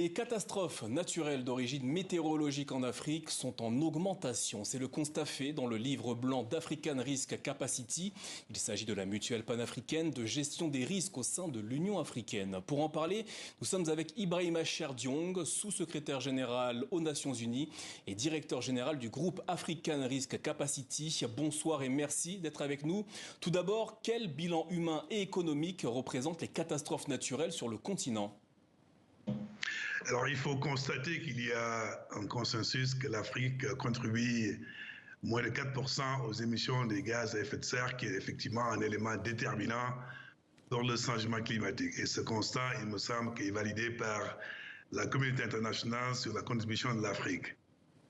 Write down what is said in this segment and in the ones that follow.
Les catastrophes naturelles d'origine météorologique en Afrique sont en augmentation. C'est le constat fait dans le livre blanc d'African Risk Capacity. Il s'agit de la mutuelle panafricaine de gestion des risques au sein de l'Union africaine. Pour en parler, nous sommes avec Ibrahima Cherdiong, sous-secrétaire général aux Nations Unies et directeur général du groupe African Risk Capacity. Bonsoir et merci d'être avec nous. Tout d'abord, quel bilan humain et économique représentent les catastrophes naturelles sur le continent ? Alors, il faut constater qu'il y a un consensus que l'Afrique contribue moins de 4% aux émissions de gaz à effet de serre, qui est effectivement un élément déterminant pour le changement climatique. Et ce constat, il me semble, qu'il est validé par la communauté internationale sur la contribution de l'Afrique.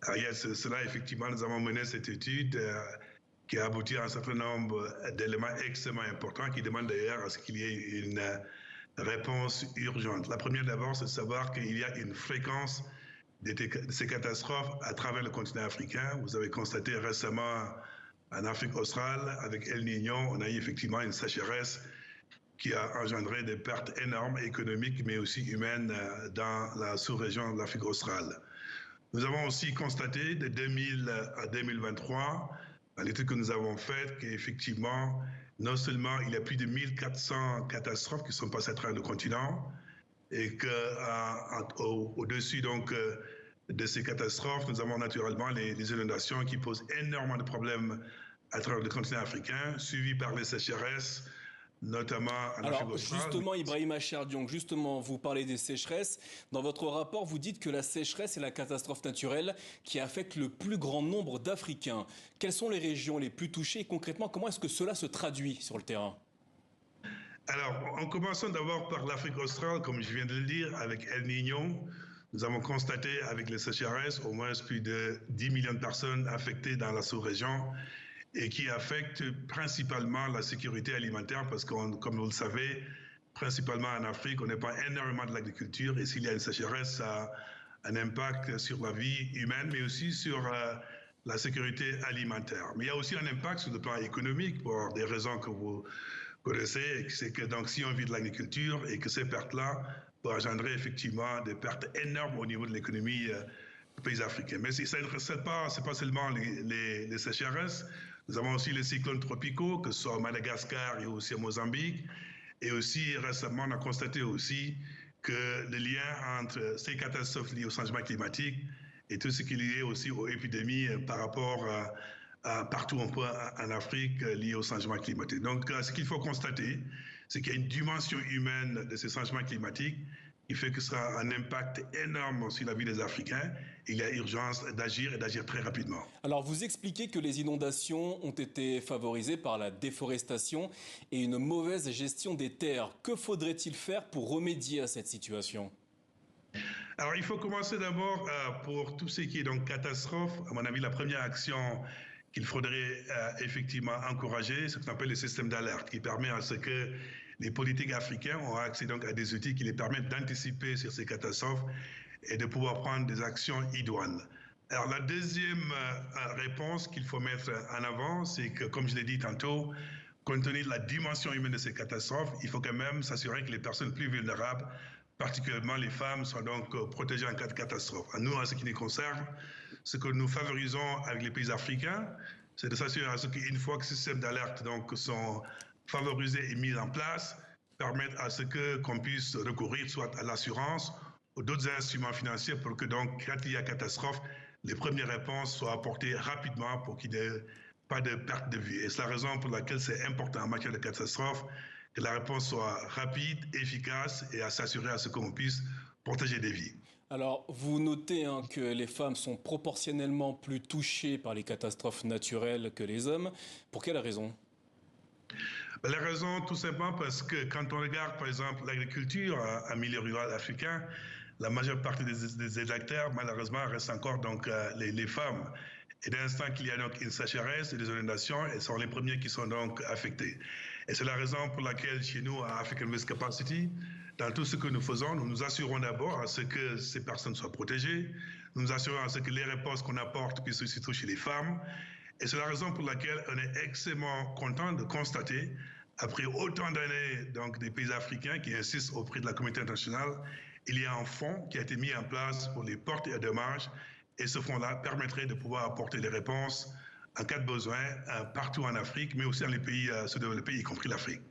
Alors, il y a cela, effectivement, nous avons mené cette étude qui a abouti à un certain nombre d'éléments extrêmement importants, qui demandent d'ailleurs à ce qu'il y ait une réponse urgente. La première d'abord, c'est de savoir qu'il y a une fréquence de ces catastrophes à travers le continent africain. Vous avez constaté récemment en Afrique australe, avec El Niño, on a eu effectivement une sécheresse qui a engendré des pertes énormes économiques, mais aussi humaines dans la sous-région de l'Afrique australe. Nous avons aussi constaté de 2000 à 2023, dans l'étude que nous avons faite, qu'effectivement, non seulement il y a plus de 1400 catastrophes qui sont passées à travers le continent, et qu'au-dessus donc de ces catastrophes, nous avons naturellement les inondations qui posent énormément de problèmes à travers le continent africain, suivies par les sécheresses, notamment en Afrique australe. Justement, Ibrahima Cherdiong, justement, vous parlez des sécheresses. Dans votre rapport, vous dites que la sécheresse est la catastrophe naturelle qui affecte le plus grand nombre d'Africains. Quelles sont les régions les plus touchées et concrètement, comment est-ce que cela se traduit sur le terrain ? Alors, en commençant d'abord par l'Afrique australe, comme je viens de le dire, avec El Niño, nous avons constaté avec les sécheresses au moins plus de 10 millions de personnes affectées dans la sous-région, et qui affecte principalement la sécurité alimentaire parce que, comme vous le savez, principalement en Afrique, on dépend énormément de l'agriculture et s'il y a une sécheresse, ça a un impact sur la vie humaine, mais aussi sur la sécurité alimentaire. Mais il y a aussi un impact sur le plan économique pour des raisons que vous connaissez, c'est que donc si on vit de l'agriculture et que ces pertes-là peuvent engendrer effectivement des pertes énormes au niveau de l'économie pays africains. Mais ce n'est pas seulement les sécheresses. Nous avons aussi les cyclones tropicaux, que ce soit au Madagascar et aussi au Mozambique. Et aussi, récemment, on a constaté aussi que le lien entre ces catastrophes liées au changement climatique et tout ce qui est lié aussi aux épidémies par rapport à partout un peu en Afrique liées au changement climatique. Donc, ce qu'il faut constater, c'est qu'il y a une dimension humaine de ces changements climatiques qui fait que ça a un impact énorme sur la vie des Africains. Il y a urgence d'agir et d'agir très rapidement. Alors, vous expliquez que les inondations ont été favorisées par la déforestation et une mauvaise gestion des terres. Que faudrait-il faire pour remédier à cette situation ? Alors, il faut commencer d'abord pour tout ce qui est donc catastrophe. À mon avis, la première action qu'il faudrait effectivement encourager, c'est ce qu'on appelle le système d'alerte, qui permet à ce que les politiques africains ont accès donc à des outils qui les permettent d'anticiper sur ces catastrophes et de pouvoir prendre des actions idoines. Alors la deuxième réponse qu'il faut mettre en avant, c'est que, comme je l'ai dit tantôt, compte tenu de la dimension humaine de ces catastrophes, il faut quand même s'assurer que les personnes plus vulnérables, particulièrement les femmes, soient donc protégées en cas de catastrophe. À nous, en ce qui nous concerne, ce que nous favorisons avec les pays africains, c'est de s'assurer à ce qu'une fois que ces systèmes d'alerte donc sont favorisés et mis en place, permettent à ce qu'on puisse recourir soit à l'assurance ou d'autres instruments financiers pour que donc, quand il y a catastrophe, les premières réponses soient apportées rapidement pour qu'il n'y ait pas de perte de vie. Et c'est la raison pour laquelle c'est important en matière de catastrophe que la réponse soit rapide, efficace et à s'assurer à ce qu'on puisse protéger des vies. Alors, vous notez que les femmes sont proportionnellement plus touchées par les catastrophes naturelles que les hommes. Pour quelle raison ? La raison, tout simplement, parce que quand on regarde, par exemple, l'agriculture en milieu rural africain, la majeure partie des acteurs, malheureusement, restent encore donc, les femmes. Et dès l'instant qu'il y a donc une sécheresse et des inondations, elles sont les premiers qui sont donc affectés. Et c'est la raison pour laquelle, chez nous, à African Risk Capacity, dans tout ce que nous faisons, nous nous assurons d'abord à ce que ces personnes soient protégées, nous nous assurons à ce que les réponses qu'on apporte puissent aussi toucher les femmes. Et c'est la raison pour laquelle on est extrêmement content de constater, après autant d'années donc des pays africains qui insistent auprès de la communauté internationale il y a un fonds qui a été mis en place pour les pertes et dommages, et ce fonds-là permettrait de pouvoir apporter des réponses en cas de besoin partout en Afrique, mais aussi dans les pays sous-développés, y compris l'Afrique.